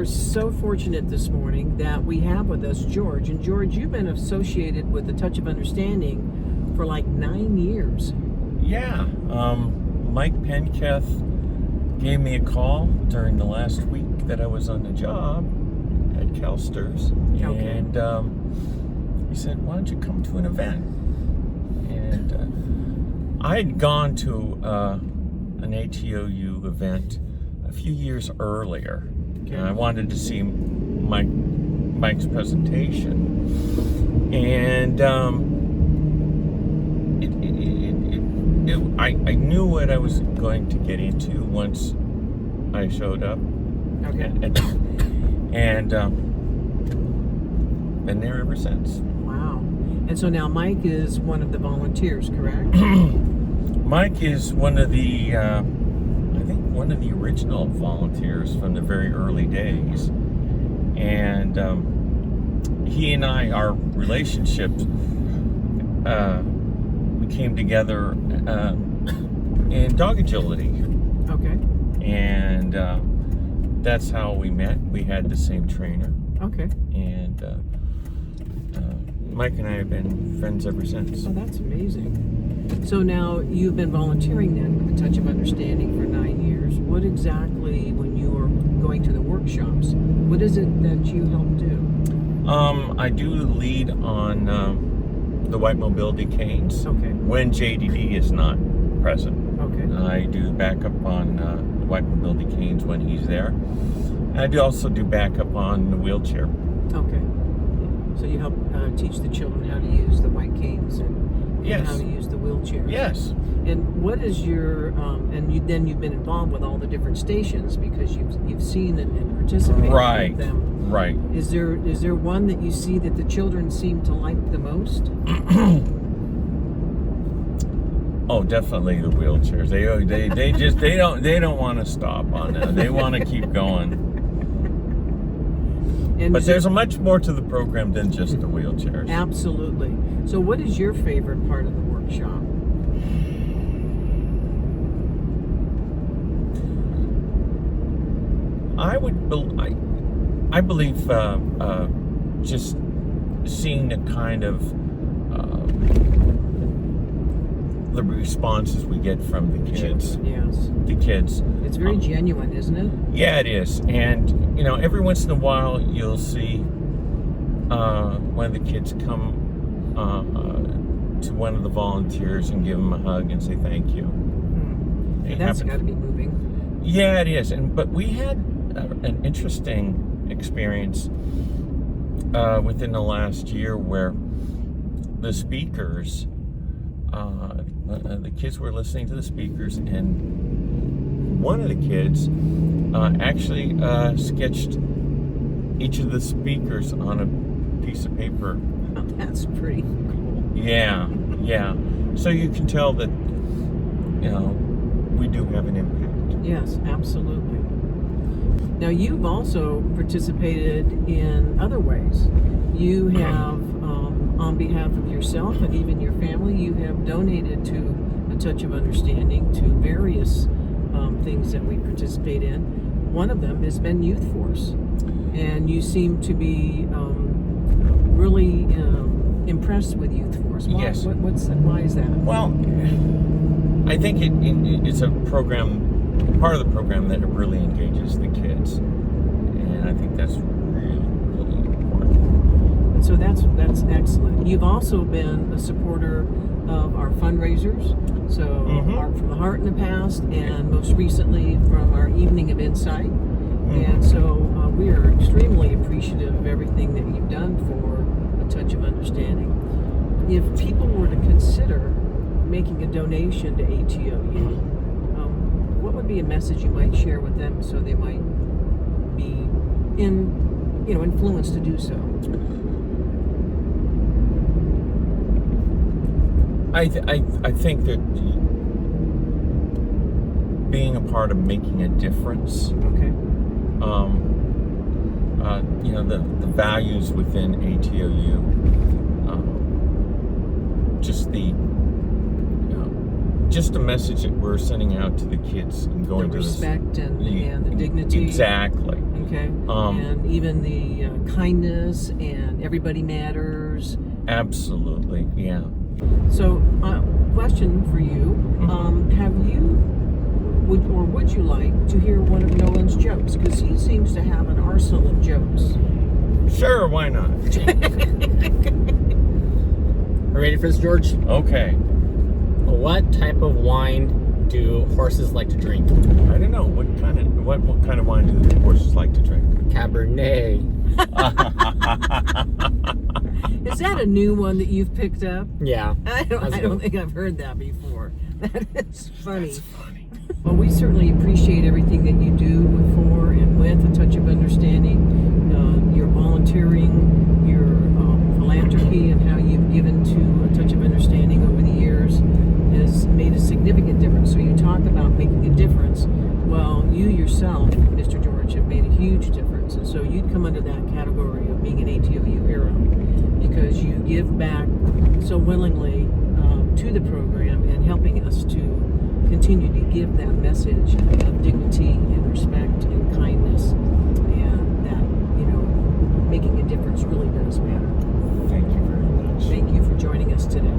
are so fortunate this morning that we have with us George. And George, you've been associated with A Touch of Understanding for like 9 years. Yeah. Mike Penketh gave me a call during the last week that I was on the job at Kelster's. Okay. And he said, why don't you come to an event? And I had gone to an ATOU event a few years earlier. Okay. And I wanted to see Mike's presentation. And I knew what I was going to get into once I showed up. Okay. And been there ever since. Wow. And so now Mike is one of the volunteers, correct? Mike is one of the, I think one of the original volunteers from the very early days. And he and I, our relationship, we came together in dog agility. Okay. And that's how we met. We had the same trainer. Okay. And Mike and I have been friends ever since. Oh, that's amazing. So now you've been volunteering then with A Touch of Understanding for 9 years. What exactly, when you are going to the workshops, what is it that you help do? I do lead on the white mobility canes. Okay. When JDD is not present. Okay. I do backup on the white mobility canes when he's there. And I do also do backup on the wheelchair. Okay. So you help teach the children how to use the white canes and Yes. how to use the wheelchairs. Yes. And what is your you've been involved with all the different stations because you've seen and participated Right. with them. Right. Is there one that you see that the children seem to like the most? Oh, definitely the wheelchairs. They don't want to stop on them. They want to keep going. And But there's a much more to the program than just the wheelchairs. absolutely. So what is your favorite part of the workshop? I believe just seeing the kind of the responses we get from the kids. Yes. The kids. It's very genuine, isn't it? Yeah, it is. And every once in a while you'll see one of the kids come to one of the volunteers and give them a hug and say thank you. It That's happens. got to be moving. Yeah, it is. But we had an interesting experience within the last year where the speakers, the kids were listening to the speakers, and one of the kids actually sketched each of the speakers on a piece of paper. Oh, that's pretty cool. Yeah. So you can tell that, we do have an impact. Yes, absolutely. Now, you've also participated in other ways. You have, on behalf of yourself and even your family, you have donated to A Touch of Understanding to various things that we participate in. One of them has been Youth Force. And you seem to be really impressed with Youth Force. Why? Yes. Why is that? Well, I think it's a program, part of the program that really engages the kids, and I think that's really, really important. And so that's excellent. You've also been a supporter of our fundraisers, so Art from the Heart in the past, and most recently from our Evening of Insight. And so we are extremely appreciative of everything that you've done for A Touch of Understanding. If people were to consider making a donation to ATOU, what would be a message you might share with them so they might be influenced to do so? I think that being a part of making a difference, Okay. the values within ATOU, just the just a message that we're sending out to the kids and going The to respect and the dignity. Exactly. Okay. And even the kindness and everybody matters. Absolutely. Yeah. So, question for you: have you, would you like to hear one of Nolan's jokes? Because he seems to have an arsenal of jokes. Sure. Why not? Ready for this, George? Okay. What type of wine do horses like to drink? I don't know what kind of wine do the horses like to drink. Cabernet. Is that a new one that you've picked up? Yeah. I don't good. think I've heard that before. That is funny. That's funny. Well, we certainly appreciate everything that you do for and with A Touch of Understanding, your volunteering, your philanthropy, and how you've given to A Touch of Understanding over the years has made a significant difference. So you talk about making a difference. Well, you yourself, Mr. George, have made a huge difference. And so you'd come under that category of being an ATOU hero because you give back so willingly to the program and helping us to continue to give that message of dignity and respect and kindness, and that, making a difference really does matter. Thank you very much. Thank you for joining us today.